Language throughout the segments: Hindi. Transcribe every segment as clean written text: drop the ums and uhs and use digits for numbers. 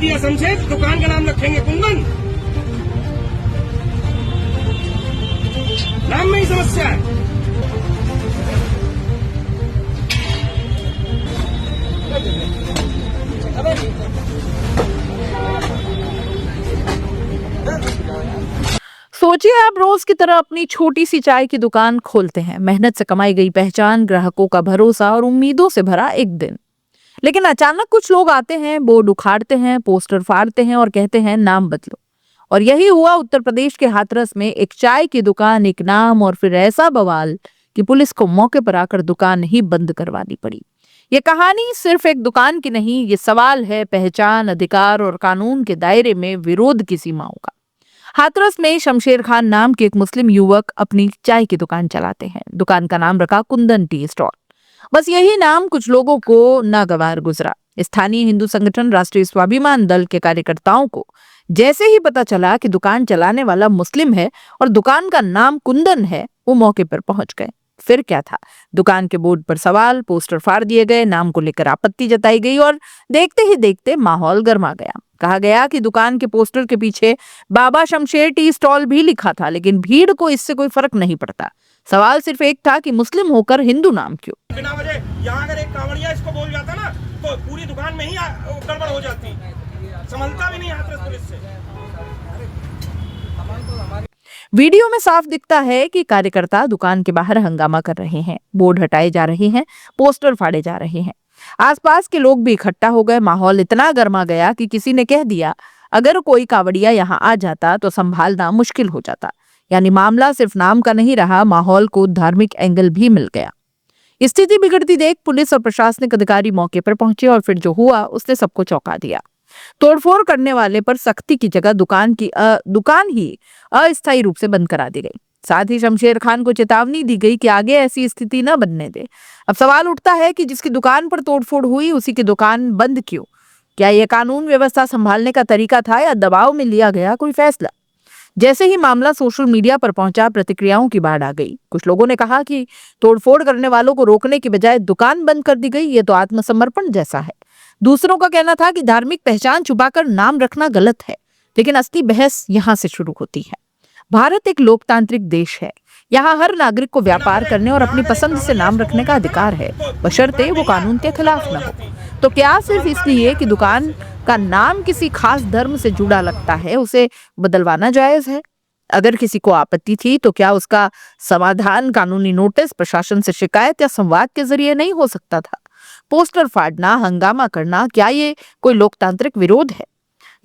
दिया शमशेर, दुकान का नाम रखेंगे कुंदन। नाम में ही समस्या है। सोचिए, आप रोज की तरह अपनी छोटी सी चाय की दुकान खोलते हैं, मेहनत से कमाई गई पहचान, ग्राहकों का भरोसा और उम्मीदों से भरा एक दिन। लेकिन अचानक कुछ लोग आते हैं, बोर्ड उखाड़ते हैं, पोस्टर फाड़ते हैं और कहते हैं नाम बदलो। और यही हुआ उत्तर प्रदेश के हाथरस में। एक चाय की दुकान, एक नाम और फिर ऐसा बवाल कि पुलिस को मौके पर आकर दुकान ही बंद करवानी पड़ी। ये कहानी सिर्फ एक दुकान की नहीं, ये सवाल है पहचान, अधिकार और कानून के दायरे में विरोध की सीमाओं का। हाथरस में शमशेर खान नाम के एक मुस्लिम युवक अपनी चाय की दुकान चलाते हैं। दुकान का नाम रखा कुंदन टी स्टॉल। बस यही नाम कुछ लोगों को नागवार गुजरा। स्थानीय हिंदू संगठन राष्ट्रीय स्वाभिमान दल के कार्यकर्ताओं को जैसे ही पता चला कि दुकान चलाने वाला मुस्लिम है और दुकान का नाम कुंदन है, वो मौके पर पहुंच गए। फिर क्या था, दुकान के बोर्ड पर सवाल, पोस्टर फाड़ दिए गए, नाम को लेकर आपत्ति जताई गई और देखते ही देखते माहौल गर्मा गया। कहा गया कि दुकान के पोस्टर के पीछे बाबा शमशेर टी स्टॉल भी लिखा था, लेकिन भीड़ को इससे कोई फर्क नहीं पड़ता। सवाल सिर्फ एक था कि मुस्लिम होकर हिंदू नाम क्यों। बिना वजह यहाँ अगर एक कांवड़िया इसको बोल जाता ना, तो पूरी दुकान में ही गड़बड़ हो जाती। संभलता भी नहीं हाथरस पुलिस से। वीडियो में साफ दिखता है कि कार्यकर्ता दुकान के बाहर हंगामा कर रहे हैं, बोर्ड हटाए जा रहे हैं, पोस्टर फाड़े जा रहे हैं। आसपास के लोग भी इकट्ठा हो गए। माहौल इतना गर्मा गया कि किसी ने कह दिया, अगर कोई कावड़िया यहाँ आ जाता तो संभालना मुश्किल हो जाता। यानी मामला सिर्फ नाम का नहीं रहा, माहौल को धार्मिक एंगल भी मिल गया। स्थिति बिगड़ती देख पुलिस और प्रशासनिक अधिकारी मौके पर पहुंचे और फिर जो हुआ उसने सबको चौंका दिया। तोड़फोड़ करने वाले पर सख्ती की जगह दुकान ही अस्थायी रूप से बंद करा दी गई। साथ ही शमशेर खान को चेतावनी दी गई कि आगे ऐसी स्थिति न बनने दे। अब सवाल उठता है कि जिसकी दुकान पर तोड़फोड़ हुई उसी की दुकान बंद क्यों? क्या यह कानून व्यवस्था संभालने का तरीका था या दबाव में लिया गया कोई फैसला? जैसे ही मामला सोशल मीडिया पर पहुंचा, प्रतिक्रियाओं की बाढ़ आ गई। कुछ लोगों ने कहा कि तोड़फोड़ करने वालों को रोकने की बजाय दुकान बंद कर दी गई, ये तो आत्मसमर्पण जैसा है। दूसरों का कहना था कि धार्मिक पहचान छुपाकर नाम रखना गलत है। लेकिन असली बहस यहां से शुरू होती है। भारत एक लोकतांत्रिक देश है। यहाँ हर नागरिक को व्यापार करने और अपनी पसंद से नाम रखने का अधिकार है, बशर्ते वो कानून के खिलाफ न हो। तो क्या सिर्फ इसलिए कि दुकान का नाम किसी खास धर्म से जुड़ा लगता है, उसे बदलवाना जायज है? अगर किसी को आपत्ति थी तो क्या उसका समाधान कानूनी नोटिस, प्रशासन से शिकायत या संवाद के जरिए नहीं हो सकता था? पोस्टर फाड़ना, हंगामा करना, क्या ये कोई लोकतांत्रिक विरोध है?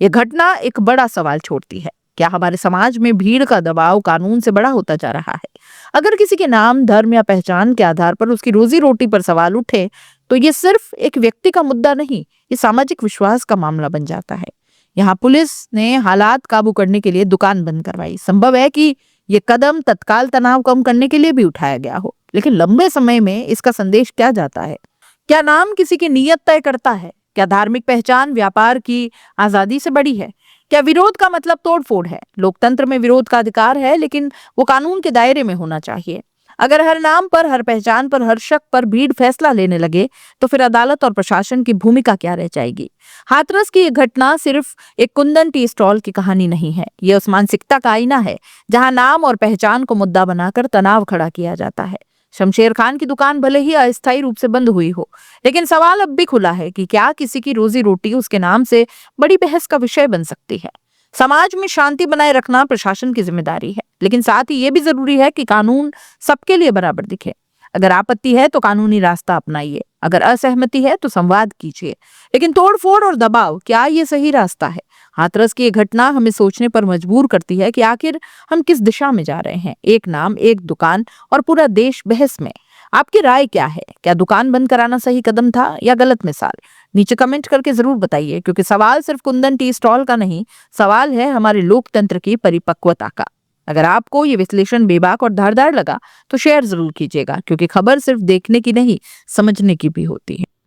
यह घटना एक बड़ा सवाल छोड़ती है। क्या हमारे समाज में भीड़ का दबाव कानून से बड़ा होता जा रहा है? अगर किसी के नाम, धर्म या पहचान के आधार पर उसकी रोजी रोटी पर सवाल उठे तो ये सिर्फ एक व्यक्ति का मुद्दा नहीं, ये सामाजिक विश्वास का मामला बन जाता है। यहाँ पुलिस ने हालात काबू करने के लिए दुकान बंद करवाई। संभव है कि ये कदम तत्काल तनाव कम करने के लिए भी उठाया गया हो, लेकिन लंबे समय में इसका संदेश क्या जाता है? क्या नाम किसी की नीयत तय करता है? क्या धार्मिक पहचान व्यापार की आजादी से बड़ी है? क्या विरोध का मतलब तोड़फोड़ है? लोकतंत्र में विरोध का अधिकार है, लेकिन वो कानून के दायरे में होना चाहिए। अगर हर नाम पर, हर पहचान पर, हर शक पर भीड़ फैसला लेने लगे तो फिर अदालत और प्रशासन की भूमिका क्या रह जाएगी? हाथरस की यह घटना सिर्फ एक कुंदन टी स्टॉल की कहानी नहीं है, यह उस मानसिकता का आईना है जहां नाम और पहचान को मुद्दा बनाकर तनाव खड़ा किया जाता है। शमशेर खान की दुकान भले ही अस्थायी रूप से बंद हुई हो, लेकिन सवाल अब भी खुला है कि क्या किसी की रोजी रोटी उसके नाम से बड़ी बहस का विषय बन सकती है? समाज में शांति बनाए रखना प्रशासन की जिम्मेदारी है, लेकिन साथ ही यह भी जरूरी है कि कानून सबके लिए बराबर दिखे। अगर आपत्ति है तो कानूनी रास्ता अपनाइए, अगर असहमति है तो संवाद कीजिए, लेकिन तोड़फोड़ और दबाव, क्या ये सही रास्ता है? हाथरस की ये घटना हमें सोचने पर मजबूर करती है कि आखिर हम किस दिशा में जा रहे हैं। एक नाम, एक दुकान और पूरा देश बहस में। आपकी राय क्या है? क्या दुकान बंद कराना सही कदम था या गलत मिसाल? नीचे कमेंट करके जरूर बताइए, क्योंकि सवाल सिर्फ कुंदन टी स्टॉल का नहीं, सवाल है हमारे लोकतंत्र की परिपक्वता का। अगर आपको ये विश्लेषण बेबाक और धारदार लगा तो शेयर जरूर कीजिएगा, क्योंकि खबर सिर्फ देखने की नहीं, समझने की भी होती है।